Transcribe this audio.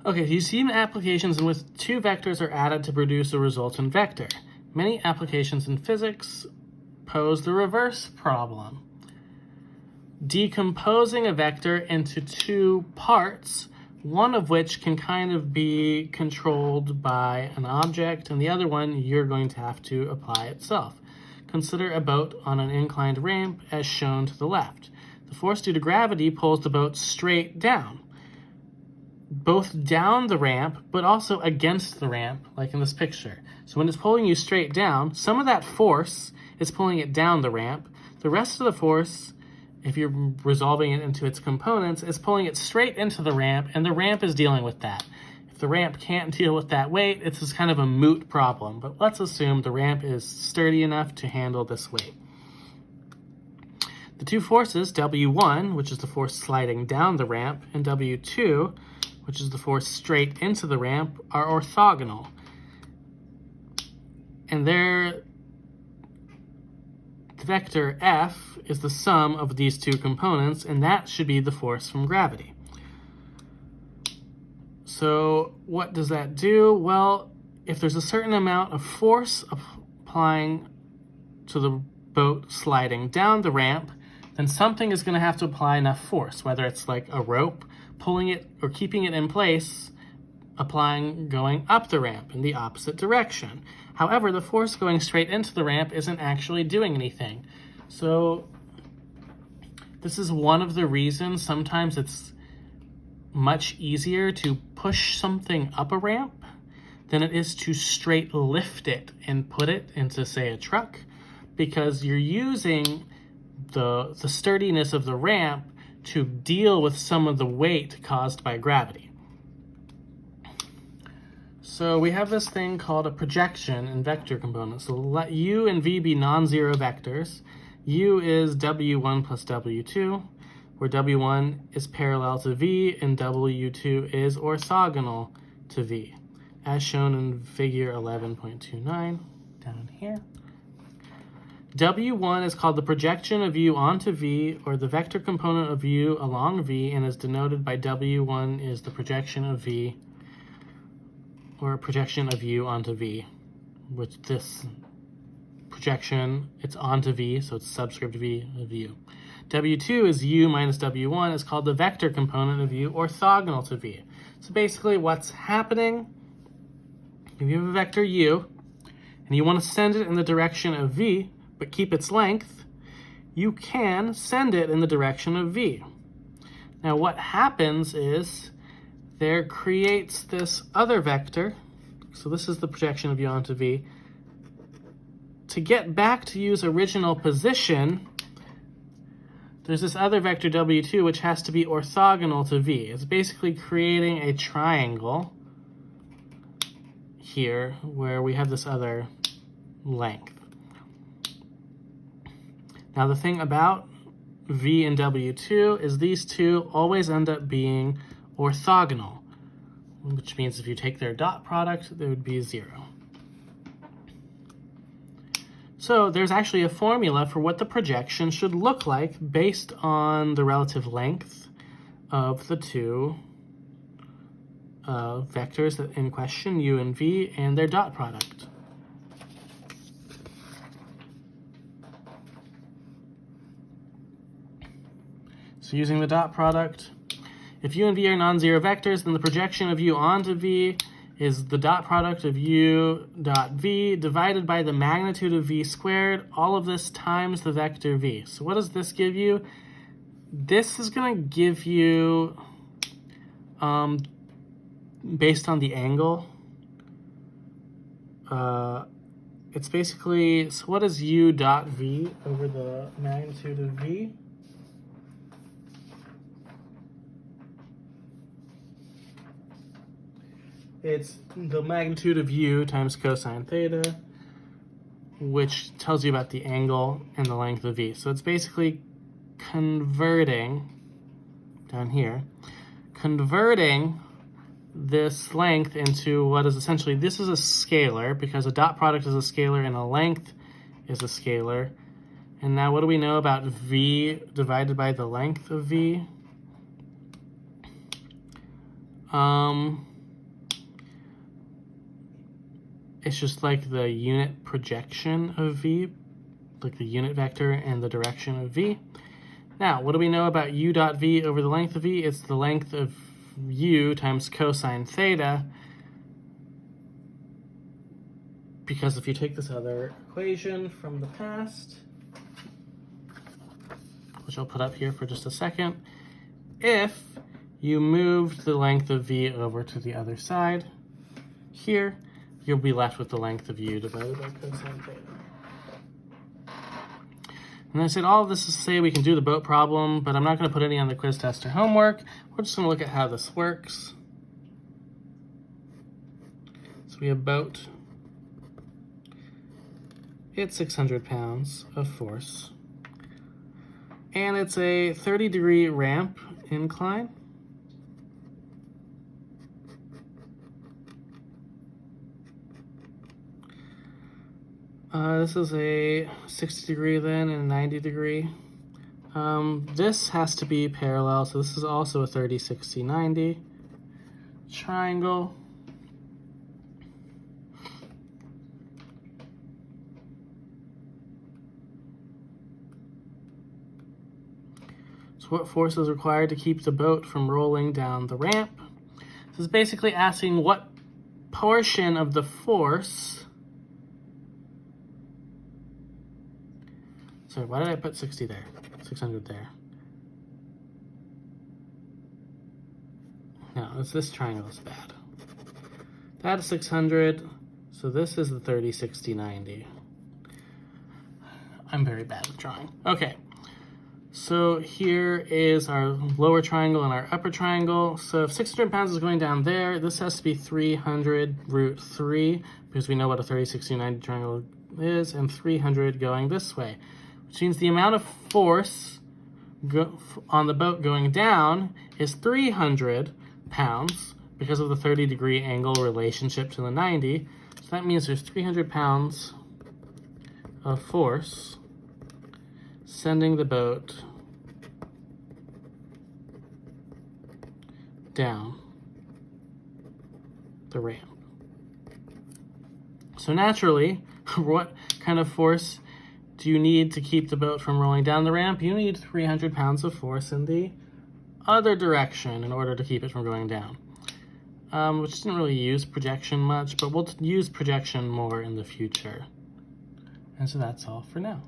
Okay, you've seen applications in which two vectors are added to produce a resultant vector. Many applications in physics pose the reverse problem. Decomposing a vector into two parts, one of which can kind of be controlled by an object, and the other one you're going to have to apply itself. Consider a boat on an inclined ramp as shown to the left. The force due to gravity pulls the boat straight down, both down the ramp, but also against the ramp, like in this picture. So when it's pulling you straight down, some of that force is pulling it down the ramp. The rest of the force, if you're resolving it into its components, is pulling it straight into the ramp, and the ramp is dealing with that. If the ramp can't deal with that weight, it's just kind of a moot problem. But let's assume the ramp is sturdy enough to handle this weight. The two forces, W1, which is the force sliding down the ramp, and W2, which is the force straight into the ramp, are orthogonal. And the vector F is the sum of these two components, and that should be the force from gravity. So what does that do? Well, if there's a certain amount of force applying to the boat sliding down the ramp, then something is going to have to apply enough force, whether it's like a rope pulling it or keeping it in place, going up the ramp in the opposite direction. However, the force going straight into the ramp isn't actually doing anything. So this is one of the reasons sometimes it's much easier to push something up a ramp than it is to straight lift it and put it into, say, a truck, because you're using the sturdiness of the ramp to deal with some of the weight caused by gravity. So we have this thing called a projection in vector components. So let u and v be non-zero vectors. U is W1 plus W2, where W1 is parallel to v and W2 is orthogonal to v, as shown in figure 11.29 down here. W1 is called the projection of u onto v, or the vector component of u along v, and is denoted by W1 is the projection of v, or projection of u onto v, which this projection, it's onto v, so it's subscript v of u. W2 is u minus W1 is called the vector component of u orthogonal to v. So basically what's happening, if you have a vector u, and you want to send it in the direction of v, but keep its length, you can send it in the direction of v. Now what happens is there creates this other vector, so this is the projection of u onto v. To get back to u's original position, there's this other vector W2 which has to be orthogonal to v. It's basically creating a triangle here where we have this other length. Now the thing about v and W2 is these two always end up being orthogonal, which means if you take their dot product, they would be 0. So there's actually a formula for what the projection should look like based on the relative length of the two vectors in question, u and v, and their dot product. So using the dot product, if u and v are non-zero vectors, then the projection of u onto v is the dot product of u dot v divided by the magnitude of v squared, all of this times the vector v. So what does this give you? This is going to give you, based on the angle, it's basically, so what is u dot v over the magnitude of v? It's the magnitude of u times cosine theta, which tells you about the angle and the length of v. So it's basically converting, down here, converting this length into what is essentially, this is a scalar, because a dot product is a scalar and a length is a scalar. And now what do we know about v divided by the length of v? It's just like the unit projection of v, like the unit vector and the direction of v. Now, what do we know about u dot v over the length of v? It's the length of u times cosine theta, because if you take this other equation from the past, which I'll put up here for just a second, if you moved the length of v over to the other side here, you'll be left with the length of u divided by cosine theta. And I said all of this is to say we can do the boat problem, but I'm not going to put any on the quiz test or homework. We're just going to look at how this works. So we have boat. It's 600 pounds of force. And it's a 30-degree ramp incline. This is a 60-degree then and a 90-degree. This has to be parallel, so this is also a 30, 60, 90 triangle. So what force is required to keep the boat from rolling down the ramp? This is basically asking what portion of the force. Sorry, why did I put 60 there? 600 there. No, it's this triangle is bad. That's 600, so this is the 30, 60, 90. I'm very bad at drawing. Okay, so here is our lower triangle and our upper triangle. So if 600 pounds is going down there, this has to be 300 root 3, because we know what a 30, 60, 90 triangle is, and 300 going this way. Which means the amount of force on the boat going down is 300 pounds because of the 30-degree angle relationship to the 90. So that means there's 300 pounds of force sending the boat down the ramp. So naturally, what kind of force do you need to keep the boat from rolling down the ramp? You need 300 pounds of force in the other direction in order to keep it from going down. Which didn't really use projection much, but we'll use projection more in the future. And so that's all for now.